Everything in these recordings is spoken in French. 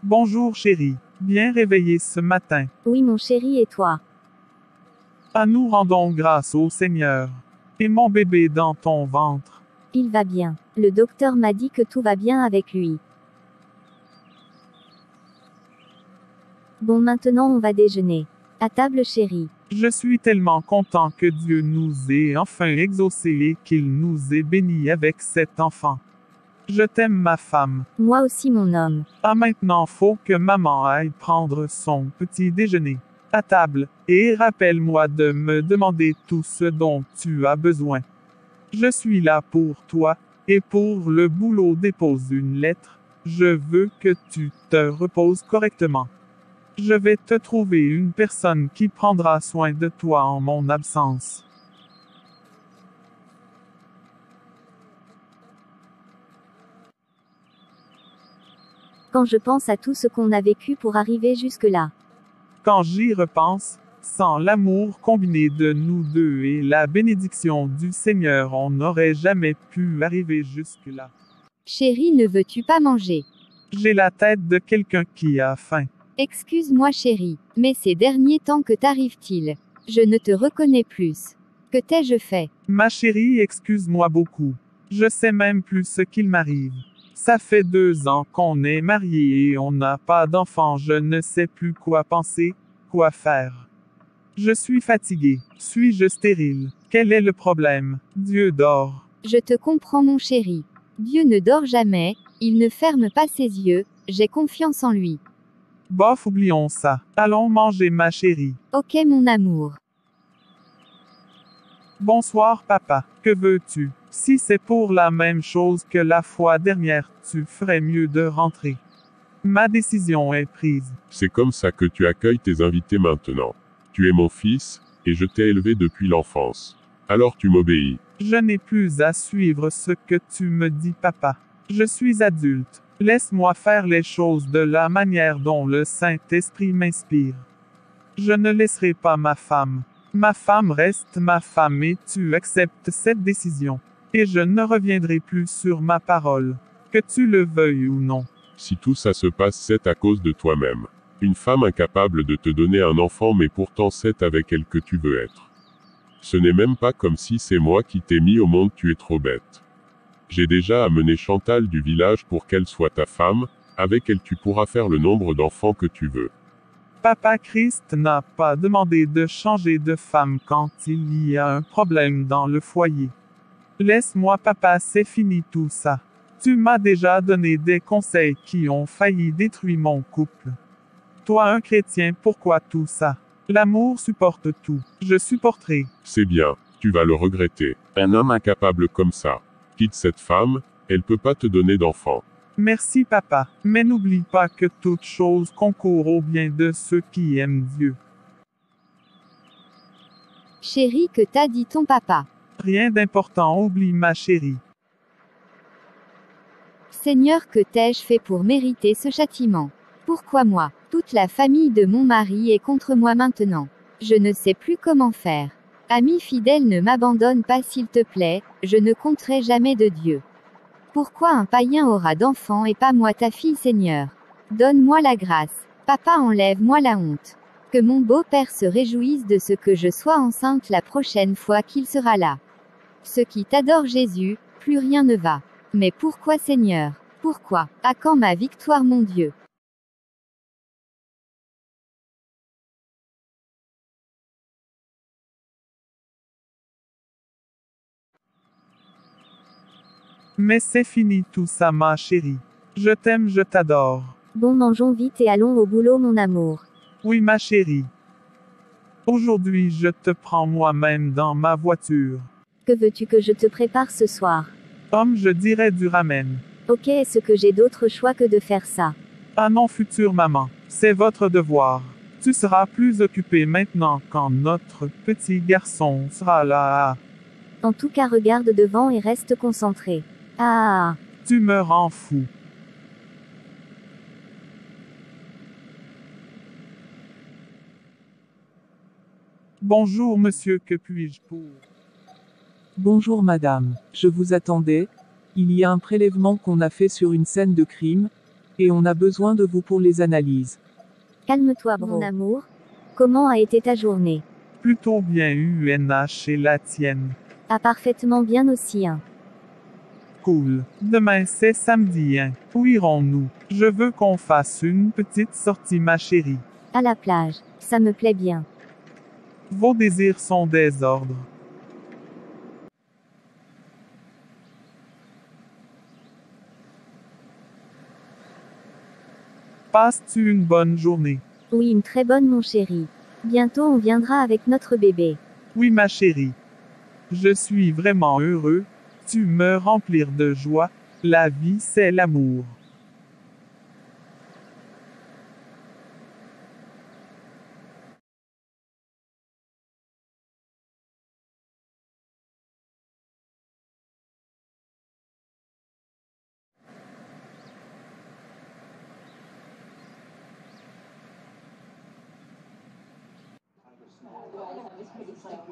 Bonjour chérie. Bien réveillé ce matin. Oui mon chéri et toi? Ah, nous rendons grâce au Seigneur. Et mon bébé dans ton ventre. Il va bien. Le docteur m'a dit que tout va bien avec lui. Bon maintenant on va déjeuner. À table chérie. Je suis tellement content que Dieu nous ait enfin exaucés et qu'il nous ait bénis avec cet enfant. Je t'aime ma femme. Moi aussi mon homme. Ah, maintenant faut que maman aille prendre son petit déjeuner. À table, et rappelle-moi de me demander tout ce dont tu as besoin. Je suis là pour toi, et pour le boulot dépose une lettre. Je veux que tu te reposes correctement. Je vais te trouver une personne qui prendra soin de toi en mon absence. Quand je pense à tout ce qu'on a vécu pour arriver jusque-là. Quand j'y repense, sans l'amour combiné de nous deux et la bénédiction du Seigneur, on n'aurait jamais pu arriver jusque-là. Chérie, ne veux-tu pas manger? J'ai la tête de quelqu'un qui a faim. Excuse-moi chérie, mais ces derniers temps que t'arrive-t-il? Je ne te reconnais plus. Que t'ai-je fait? Ma chérie, excuse-moi beaucoup. Je sais même plus ce qu'il m'arrive. Ça fait 2 ans qu'on est mariés et on n'a pas d'enfant. Je ne sais plus quoi penser, quoi faire. Je suis fatigué. Suis-je stérile? Quel est le problème? Dieu dort. Je te comprends mon chéri. Dieu ne dort jamais, il ne ferme pas ses yeux, j'ai confiance en lui. Bof, oublions ça. Allons manger ma chérie. Ok mon amour. Bonsoir papa. Que veux-tu? Si c'est pour la même chose que la fois dernière, tu ferais mieux de rentrer. Ma décision est prise. C'est comme ça que tu accueilles tes invités maintenant. Tu es mon fils, et je t'ai élevé depuis l'enfance. Alors tu m'obéis. Je n'ai plus à suivre ce que tu me dis papa. Je suis adulte. Laisse-moi faire les choses de la manière dont le Saint-Esprit m'inspire. Je ne laisserai pas ma femme. Ma femme reste ma femme et tu acceptes cette décision. Et je ne reviendrai plus sur ma parole. Que tu le veuilles ou non. Si tout ça se passe, c'est à cause de toi-même. Une femme incapable de te donner un enfant, mais pourtant c'est avec elle que tu veux être. Ce n'est même pas comme si c'est moi qui t'ai mis au monde, tu es trop bête. J'ai déjà amené Chantal du village pour qu'elle soit ta femme, avec elle tu pourras faire le nombre d'enfants que tu veux. Papa Christ n'a pas demandé de changer de femme quand il y a un problème dans le foyer. Laisse-moi papa, c'est fini tout ça. Tu m'as déjà donné des conseils qui ont failli détruire mon couple. Toi un chrétien, pourquoi tout ça? L'amour supporte tout. Je supporterai. C'est bien, tu vas le regretter. Un homme incapable comme ça. Quitte cette femme, elle peut pas te donner d'enfant. Merci papa, mais n'oublie pas que toute chose concourt au bien de ceux qui aiment Dieu. Chérie, que t'a dit ton papa? Rien d'important, oublie ma chérie. Seigneur, que t'ai-je fait pour mériter ce châtiment? Pourquoi moi? Toute la famille de mon mari est contre moi maintenant. Je ne sais plus comment faire. Ami fidèle, ne m'abandonne pas s'il te plaît, je ne compterai jamais de Dieu. Pourquoi un païen aura d'enfants et pas moi ta fille Seigneur? Donne-moi la grâce. Papa, enlève-moi la honte. Que mon beau-père se réjouisse de ce que je sois enceinte la prochaine fois qu'il sera là. Ceux qui t'adorent Jésus, plus rien ne va. Mais pourquoi Seigneur? Pourquoi? À quand ma victoire mon Dieu? Mais c'est fini tout ça ma chérie. Je t'aime, je t'adore. Bon, mangeons vite et allons au boulot mon amour. Oui ma chérie. Aujourd'hui je te prends moi-même dans ma voiture. Que veux-tu que je te prépare ce soir? Comme je dirais du ramen. Ok, est-ce que j'ai d'autre choix que de faire ça? Ah non future maman, c'est votre devoir. Tu seras plus occupée maintenant quand notre petit garçon sera là. En tout cas, regarde devant et reste concentré. Ah. Tu me rends fou. Bonjour monsieur, que puis-je pour... Bonjour madame, je vous attendais. Il y a un prélèvement qu'on a fait sur une scène de crime. Et on a besoin de vous pour les analyses. Calme-toi, mon amour. Comment a été ta journée? Plutôt bien UNH et la tienne. Ah, parfaitement bien aussi, hein. Cool. Demain c'est samedi, hein. Où irons-nous? Je veux qu'on fasse une petite sortie, ma chérie. À la plage. Ça me plaît bien. Vos désirs sont des ordres. Passes-tu une bonne journée? Oui, une très bonne, mon chéri. Bientôt on viendra avec notre bébé. Oui, ma chérie. Je suis vraiment heureux. Tu me remplis de joie. La vie, c'est l'amour.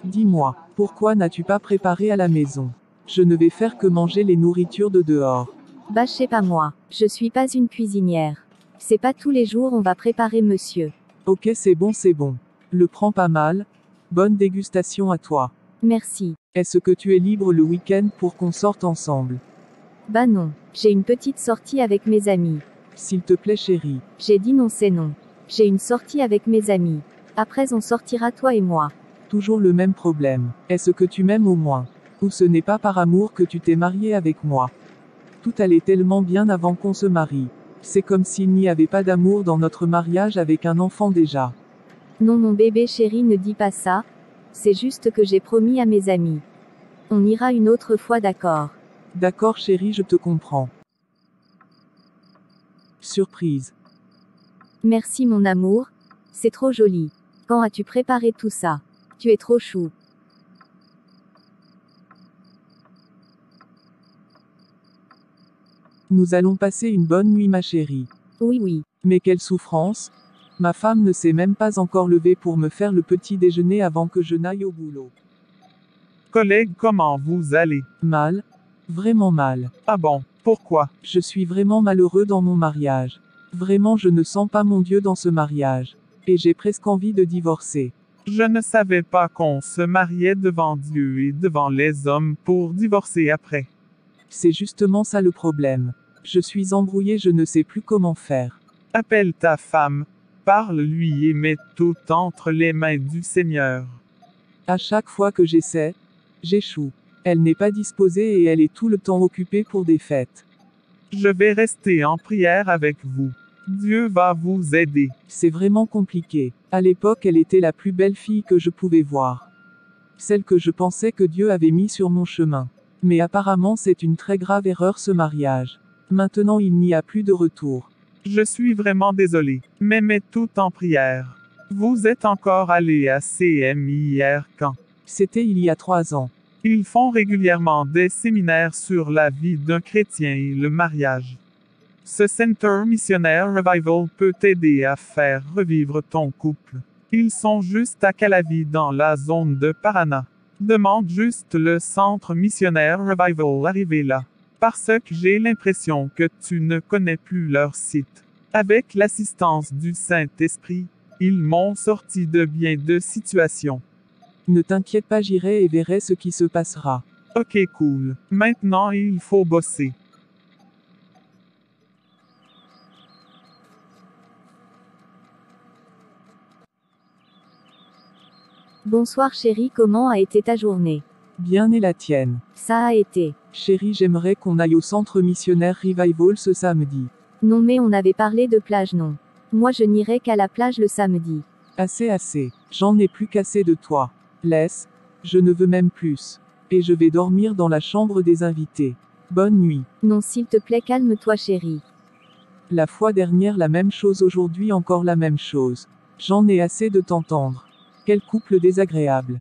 Dis-moi, pourquoi n'as-tu pas préparé à la maison? Je ne vais faire que manger les nourritures de dehors. Bah, je sais pas moi. Je suis pas une cuisinière. C'est pas tous les jours on va préparer, monsieur. Ok, c'est bon, c'est bon. Le prends pas mal. Bonne dégustation à toi. Merci. Est-ce que tu es libre le week-end pour qu'on sorte ensemble? Bah non. J'ai une petite sortie avec mes amis. S'il te plaît, chérie. J'ai dit non, c'est non. J'ai une sortie avec mes amis. Après on sortira toi et moi. Toujours le même problème. Est-ce que tu m'aimes au moins? Ou ce n'est pas par amour que tu t'es marié avec moi? Tout allait tellement bien avant qu'on se marie. C'est comme s'il n'y avait pas d'amour dans notre mariage avec un enfant déjà. Non, mon bébé chéri, ne dis pas ça. C'est juste que j'ai promis à mes amis. On ira une autre fois, d'accord? D'accord chérie, je te comprends. Surprise. Merci mon amour. C'est trop joli. Quand as-tu préparé tout ça? Tu es trop chou. Nous allons passer une bonne nuit ma chérie. Oui, oui. Mais quelle souffrance. Ma femme ne s'est même pas encore levée pour me faire le petit déjeuner avant que je n'aille au boulot. Collègue, comment vous allez? Mal. Vraiment mal. Ah bon, pourquoi? Je suis vraiment malheureux dans mon mariage. Vraiment je ne sens pas mon Dieu dans ce mariage. Et j'ai presque envie de divorcer. Je ne savais pas qu'on se mariait devant Dieu et devant les hommes pour divorcer après. C'est justement ça le problème. Je suis embrouillé, je ne sais plus comment faire. Appelle ta femme, parle-lui et mets tout entre les mains du Seigneur. À chaque fois que j'essaie, j'échoue. Elle n'est pas disposée et elle est tout le temps occupée pour des fêtes. Je vais rester en prière avec vous. Dieu va vous aider. C'est vraiment compliqué. À l'époque, elle était la plus belle fille que je pouvais voir. Celle que je pensais que Dieu avait mis sur mon chemin. Mais apparemment c'est une très grave erreur ce mariage. Maintenant il n'y a plus de retour. Je suis vraiment désolé, mais mets tout en prière. Vous êtes encore allé à CMI hier quand? C'était il y a 3 ans. Ils font régulièrement des séminaires sur la vie d'un chrétien et le mariage. Ce Center Missionnaire Revival peut t'aider à faire revivre ton couple. Ils sont juste à Calavi dans la zone de Paraná. Demande juste le Centre Missionnaire Revival arrivé là. Parce que j'ai l'impression que tu ne connais plus leur site. Avec l'assistance du Saint-Esprit, ils m'ont sorti de bien de situations. Ne t'inquiète pas, j'irai et verrai ce qui se passera. Ok, cool. Maintenant il faut bosser. Bonsoir chérie, comment a été ta journée? Bien et la tienne. Ça a été. Chérie, j'aimerais qu'on aille au centre missionnaire Revival ce samedi. Non mais on avait parlé de plage, non. Moi je n'irai qu'à la plage le samedi. Assez. J'en ai plus qu'assez de toi. Laisse. Je ne veux même plus. Et je vais dormir dans la chambre des invités. Bonne nuit. Non s'il te plaît, calme-toi chérie. La fois dernière la même chose, aujourd'hui encore la même chose. J'en ai assez de t'entendre. Quel couple désagréable.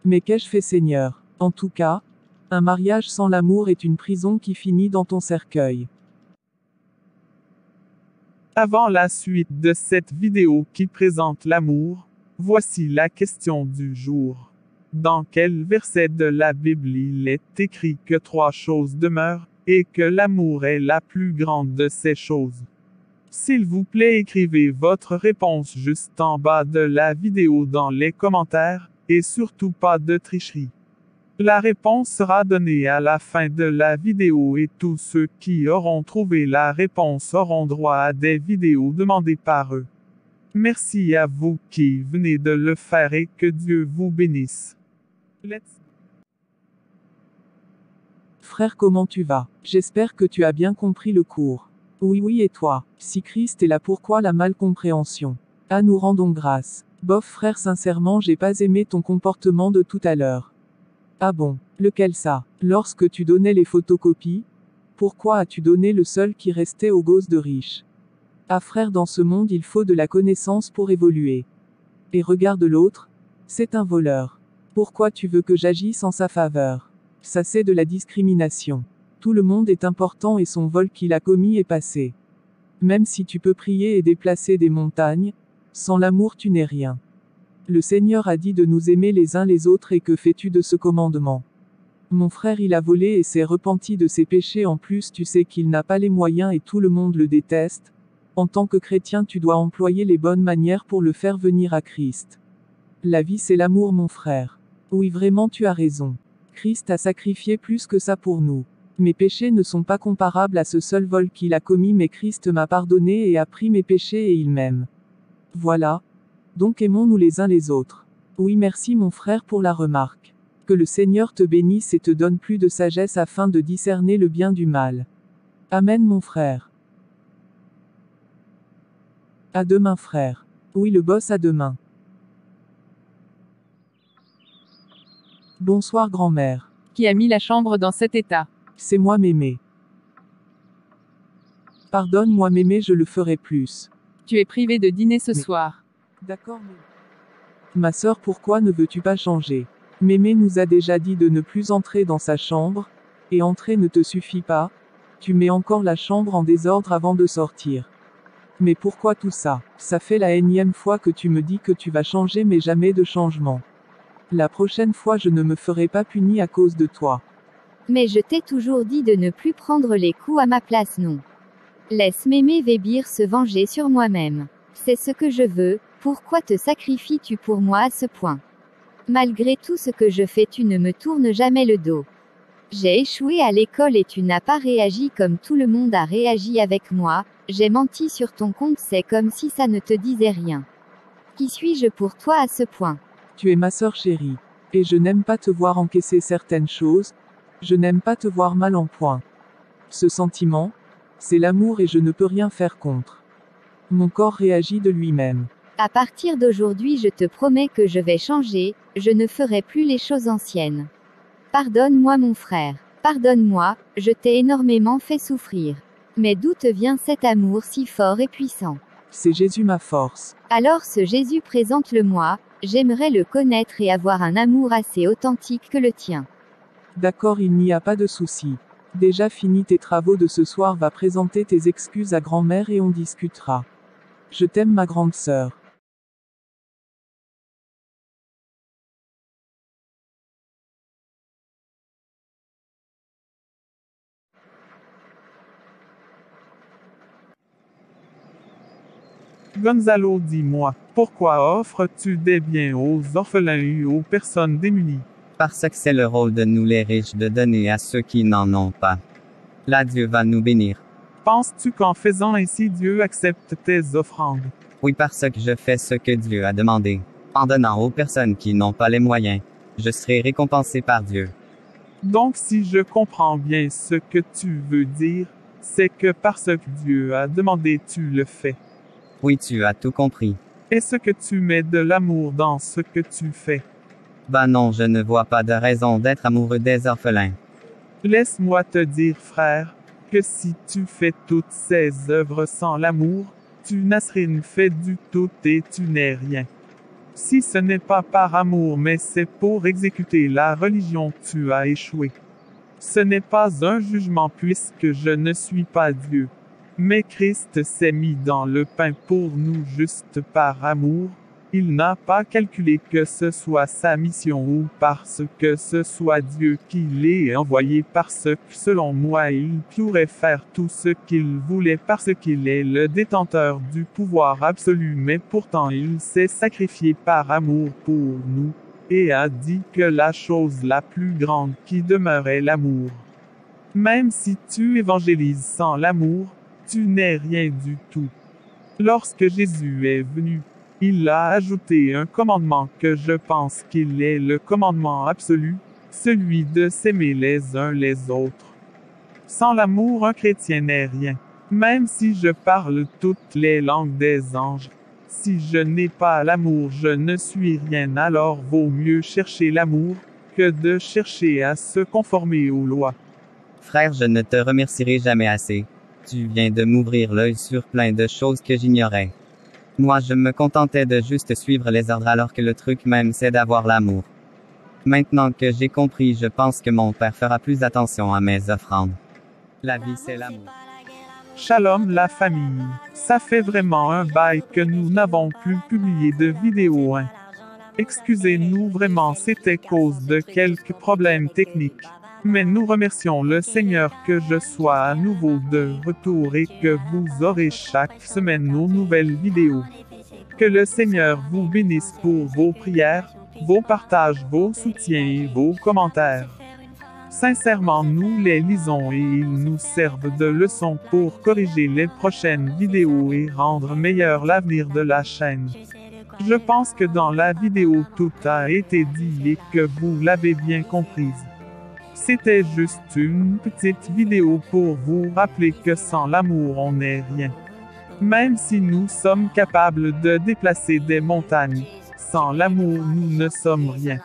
Mais qu'ai-je fait Seigneur? En tout cas, un mariage sans l'amour est une prison qui finit dans ton cercueil. Avant la suite de cette vidéo qui présente l'amour, voici la question du jour. Dans quel verset de la Bible il est écrit que 3 choses demeurent, et que l'amour est la plus grande de ces choses. S'il vous plaît, écrivez votre réponse juste en bas de la vidéo dans les commentaires, et surtout pas de tricherie. La réponse sera donnée à la fin de la vidéo et tous ceux qui auront trouvé la réponse auront droit à des vidéos demandées par eux. Merci à vous qui venez de le faire et que Dieu vous bénisse. Frère, comment tu vas? J'espère que tu as bien compris le cours. Oui, et toi? Si Christ est là, pourquoi la malcompréhension? Ah, nous rendons grâce. Bof frère, sincèrement, j'ai pas aimé ton comportement de tout à l'heure. Ah bon, lequel ça? Lorsque tu donnais les photocopies? Pourquoi as-tu donné le seul qui restait aux gosses de riches? Ah frère, dans ce monde il faut de la connaissance pour évoluer. Et regarde l'autre, c'est un voleur. Pourquoi tu veux que j'agisse en sa faveur? Ça c'est de la discrimination. Tout le monde est important et son vol qu'il a commis est passé. Même si tu peux prier et déplacer des montagnes, sans l'amour tu n'es rien. Le Seigneur a dit de nous aimer les uns les autres et que fais-tu de ce commandement? Mon frère il a volé et s'est repenti de ses péchés, en plus tu sais qu'il n'a pas les moyens et tout le monde le déteste. En tant que chrétien tu dois employer les bonnes manières pour le faire venir à Christ. La vie c'est l'amour mon frère. Oui vraiment tu as raison. Christ a sacrifié plus que ça pour nous. Mes péchés ne sont pas comparables à ce seul vol qu'il a commis, mais Christ m'a pardonné et a pris mes péchés et il m'aime. Voilà. Donc aimons-nous les uns les autres. Oui merci mon frère pour la remarque. Que le Seigneur te bénisse et te donne plus de sagesse afin de discerner le bien du mal. Amen mon frère. À demain frère. Oui le boss, à demain. Bonsoir grand-mère. Qui a mis la chambre dans cet état? C'est moi mémé. Pardonne-moi mémé, je le ferai plus. Tu es privé de dîner ce soir. D'accord mémé. Ma sœur, pourquoi ne veux-tu pas changer? Mémé nous a déjà dit de ne plus entrer dans sa chambre, et entrer ne te suffit pas, tu mets encore la chambre en désordre avant de sortir. Mais pourquoi tout ça? Ça fait la énième fois que tu me dis que tu vas changer mais jamais de changement. La prochaine fois je ne me ferai pas punir à cause de toi. Mais je t'ai toujours dit de ne plus prendre les coups à ma place, non. Laisse Mémé Vébir se venger sur moi-même. C'est ce que je veux, pourquoi te sacrifies-tu pour moi à ce point? Malgré tout ce que je fais, tu ne me tournes jamais le dos. J'ai échoué à l'école et tu n'as pas réagi comme tout le monde a réagi avec moi, j'ai menti sur ton compte, c'est comme si ça ne te disait rien. Qui suis-je pour toi à ce point? Tu es ma sœur chérie. Et je n'aime pas te voir encaisser certaines choses, je n'aime pas te voir mal en point. Ce sentiment, c'est l'amour et je ne peux rien faire contre. Mon corps réagit de lui-même. À partir d'aujourd'hui, je te promets que je vais changer, je ne ferai plus les choses anciennes. Pardonne-moi mon frère. Pardonne-moi, je t'ai énormément fait souffrir. Mais d'où te vient cet amour si fort et puissant? C'est Jésus ma force. Alors ce Jésus, présente-le-moi, j'aimerais le connaître et avoir un amour assez authentique que le tien. D'accord, il n'y a pas de souci. Déjà fini tes travaux de ce soir, va présenter tes excuses à grand-mère et on discutera. Je t'aime ma grande sœur. Gonzalo, dis-moi, pourquoi offres-tu des biens aux orphelins et aux personnes démunies? Parce que c'est le rôle de nous les riches de donner à ceux qui n'en ont pas. Là Dieu va nous bénir. Penses-tu qu'en faisant ainsi Dieu accepte tes offrandes? Oui, parce que je fais ce que Dieu a demandé. En donnant aux personnes qui n'ont pas les moyens, je serai récompensé par Dieu. Donc si je comprends bien ce que tu veux dire, c'est que parce que Dieu a demandé tu le fais. Oui, tu as tout compris. Est-ce que tu mets de l'amour dans ce que tu fais? Bah non, je ne vois pas de raison d'être amoureux des orphelins. Laisse-moi te dire, frère, que si tu fais toutes ces œuvres sans l'amour, tu n'as rien fait du tout et tu n'es rien. Si ce n'est pas par amour mais c'est pour exécuter la religion, tu as échoué. Ce n'est pas un jugement puisque je ne suis pas Dieu. Mais Christ s'est mis dans le pain pour nous juste par amour, Il n'a pas calculé que ce soit sa mission ou parce que ce soit Dieu qui l'ait envoyé parce que selon moi il pourrait faire tout ce qu'il voulait parce qu'il est le détenteur du pouvoir absolu mais pourtant il s'est sacrifié par amour pour nous, et a dit que la chose la plus grande qui demeure est l'amour. Même si tu évangélises sans l'amour, tu n'es rien du tout. Lorsque Jésus est venu, il a ajouté un commandement que je pense qu'il est le commandement absolu, celui de s'aimer les uns les autres. Sans l'amour, un chrétien n'est rien. Même si je parle toutes les langues des anges, si je n'ai pas l'amour, je ne suis rien. Alors vaut mieux chercher l'amour que de chercher à se conformer aux lois. Frère, je ne te remercierai jamais assez. Tu viens de m'ouvrir l'œil sur plein de choses que j'ignorais. Moi, je me contentais de juste suivre les ordres alors que le truc même c'est d'avoir l'amour. Maintenant que j'ai compris, je pense que mon père fera plus attention à mes offrandes. La vie, c'est l'amour. Shalom la famille. Ça fait vraiment un bail que nous n'avons plus publié de vidéo, hein. Excusez-nous vraiment, c'était cause de quelques problèmes techniques. Mais nous remercions le Seigneur que je sois à nouveau de retour et que vous aurez chaque semaine nos nouvelles vidéos. Que le Seigneur vous bénisse pour vos prières, vos partages, vos soutiens et vos commentaires. Sincèrement, nous les lisons et ils nous servent de leçon pour corriger les prochaines vidéos et rendre meilleur l'avenir de la chaîne. Je pense que dans la vidéo tout a été dit et que vous l'avez bien comprise. C'était juste une petite vidéo pour vous rappeler que sans l'amour on n'est rien. Même si nous sommes capables de déplacer des montagnes, sans l'amour nous ne sommes rien.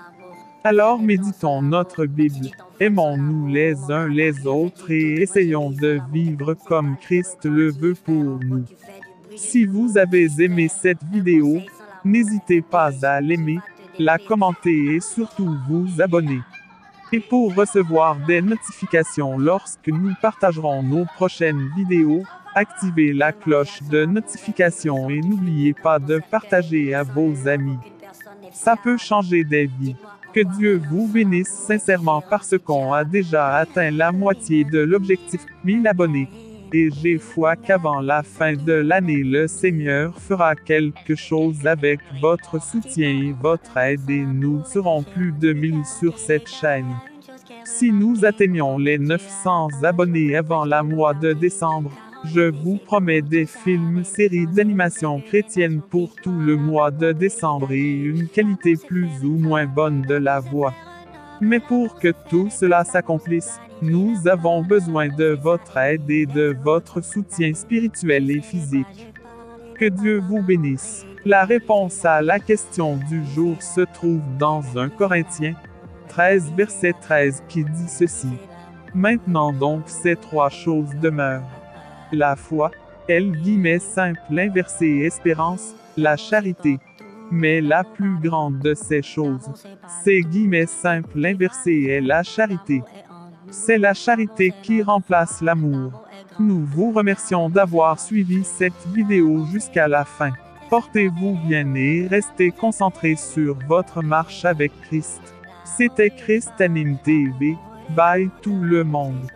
Alors méditons notre Bible, aimons-nous les uns les autres et essayons de vivre comme Christ le veut pour nous. Si vous avez aimé cette vidéo, n'hésitez pas à l'aimer, la commenter et surtout vous abonner. Et pour recevoir des notifications lorsque nous partagerons nos prochaines vidéos, activez la cloche de notification et n'oubliez pas de partager à vos amis. Ça peut changer des vies. Que Dieu vous bénisse sincèrement parce qu'on a déjà atteint la moitié de l'objectif 1000 abonnés. Et j'ai foi qu'avant la fin de l'année le Seigneur fera quelque chose avec votre soutien et votre aide et nous serons plus de 1000 sur cette chaîne. Si nous atteignons les 900 abonnés avant le mois de décembre, je vous promets des films, séries d'animation chrétienne pour tout le mois de décembre et une qualité plus ou moins bonne de la voix. Mais pour que tout cela s'accomplisse, nous avons besoin de votre aide et de votre soutien spirituel et physique. Que Dieu vous bénisse. La réponse à la question du jour se trouve dans 1 Corinthiens 13 verset 13 qui dit ceci. Maintenant donc ces trois choses demeurent. La foi, simple inversé espérance, la charité. Mais la plus grande de ces choses, simple inversé est la charité. C'est la charité qui remplace l'amour. Nous vous remercions d'avoir suivi cette vidéo jusqu'à la fin. Portez-vous bien et restez concentrés sur votre marche avec Christ. C'était Christ Anime TV. Bye tout le monde.